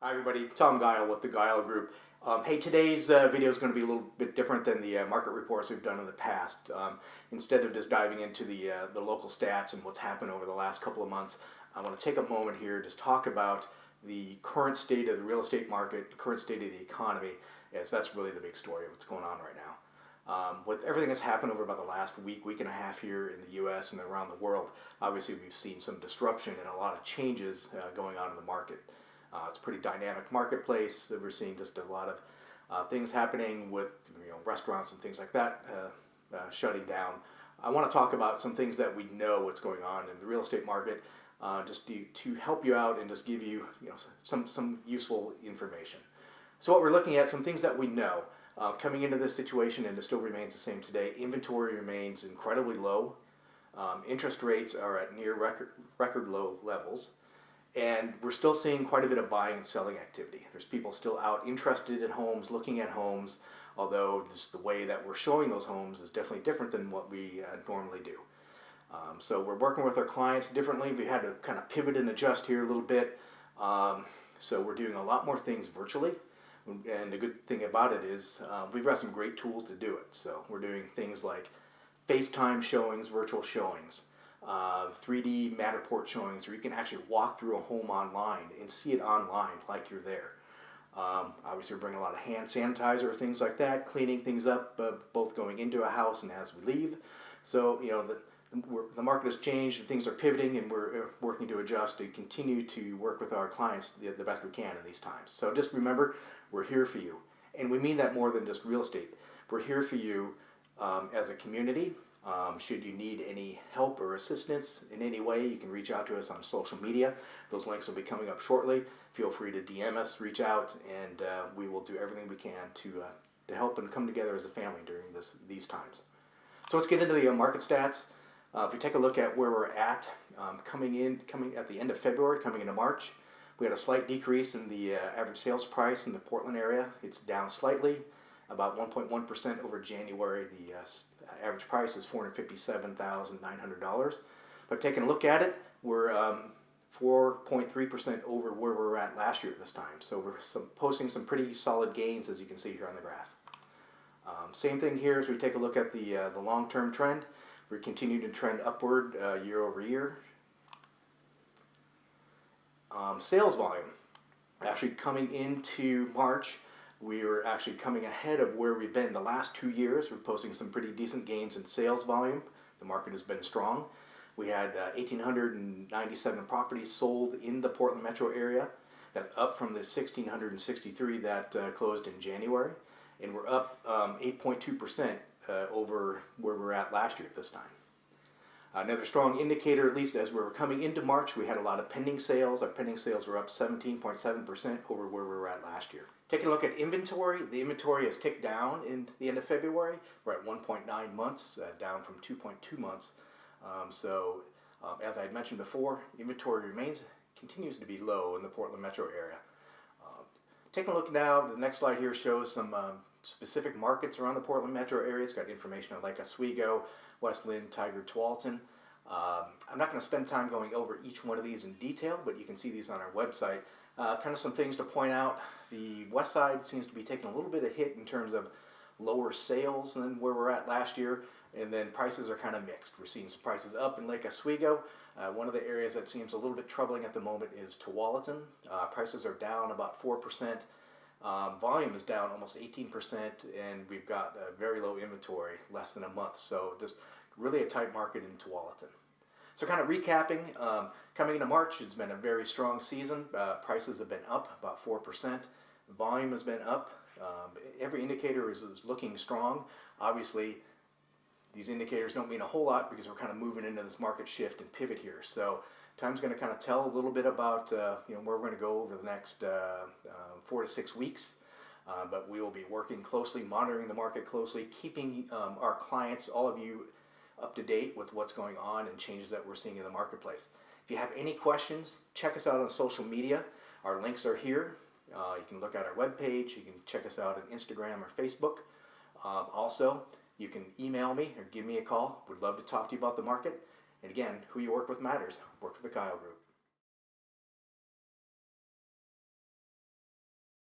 Hi everybody, Tom Guile with the Guile Group. Hey, today's video is going to be a little bit different than the market reports we've done in the past. Instead of just diving into the local stats and what's happened over the last couple of months, I want to take a moment here to just talk about the current state of the real estate market, current state of the economy, as that's really the big story of what's going on right now. With everything that's happened over about the last week and a half here in the U.S. and around the world, obviously we've seen some disruption and a lot of changes going on in the market. It's a pretty dynamic marketplace. We're seeing just a lot of things happening with restaurants and things like that shutting down. I want to talk about some things that we know what's going on in the real estate market, just to help you out and just give you some useful information. So what we're looking at, some things that we know coming into this situation, and it still remains the same today. Inventory remains incredibly low. Interest rates are at near record low levels. And we're still seeing quite a bit of buying and selling activity. There's people still out interested in homes, looking at homes, although the way that we're showing those homes is definitely different than what we normally do. So we're working with our clients differently. We had to kind of pivot and adjust here a little bit. So we're doing a lot more things virtually. And the good thing about it is we've got some great tools to do it. So we're doing things like FaceTime showings, virtual showings. 3D Matterport showings where you can actually walk through a home online and see it online like you're there. Obviously we're bringing a lot of hand sanitizer, things like that, cleaning things up, both going into a house and as we leave. So the market has changed and things are pivoting, and we're working to adjust to continue to work with our clients the best we can in these times. So just remember, we're here for you. And we mean that more than just real estate. We're here for you as a community. Should you need any help or assistance in any way, you can reach out to us on social media. Those links will be coming up shortly. Feel free to DM us, reach out, and we will do everything we can to help and come together as a family during these times. So let's get into the market stats. If we take a look at where we're at, coming at the end of February, coming into March, we had a slight decrease in the average sales price in the Portland area. It's down slightly, about 1.1% over January. The average price is $457,900. But taking a look at it, we're 4.3% over where we were at last year at this time. So we're posting some pretty solid gains, as you can see here on the graph. Same thing here as we take a look at the long-term trend. We continue to trend upward year over year. Sales volume. Actually coming into March, we are actually coming ahead of where we've been the last 2 years. We're posting some pretty decent gains in sales volume. The market has been strong. We had 1,897 properties sold in the Portland metro area. That's up from the 1,663 that closed in January. And we're up 8.2% over where we were at last year at this time. Another strong indicator, at least as we were coming into March, we had a lot of pending sales. Our pending sales were up 17.7% over where we were at last year. Taking a look at inventory, the inventory has ticked down in the end of February. We're at 1.9 months, down from 2.2 months. As I had mentioned before, inventory continues to be low in the Portland metro area. Taking a look now, the next slide here shows some specific markets around the Portland metro area. It's got information on Lake Oswego, West Linn, Tigard, Tualatin. I'm not going to spend time going over each one of these in detail, but you can see these on our website. Kind of some things to point out. The west side seems to be taking a little bit of hit in terms of lower sales than where we're at last year, and then prices are kind of mixed. We're seeing some prices up in Lake Oswego. One of the areas that seems a little bit troubling at the moment is Tualatin. Prices are down about 4%. Volume is down almost 18%, and we've got very low inventory, less than a month. So just really a tight market in Tualatin. So kind of recapping, coming into March, it's been a very strong season. Prices have been up about 4%. Volume has been up. Every indicator is looking strong. Obviously, these indicators don't mean a whole lot because we're kind of moving into this market shift and pivot here. So time's going to kind of tell a little bit about where we're going to go over the next 4 to 6 weeks. But we will be working closely, monitoring the market closely, keeping our clients, all of you, up to date with what's going on and changes that we're seeing in the marketplace. If you have any questions, check us out on social media. Our links are here. You can look at our webpage. You can check us out on Instagram or Facebook. Also, you can email me or give me a call. Would love to talk to you about the market. And again, who you work with matters. Work for the Guile Group.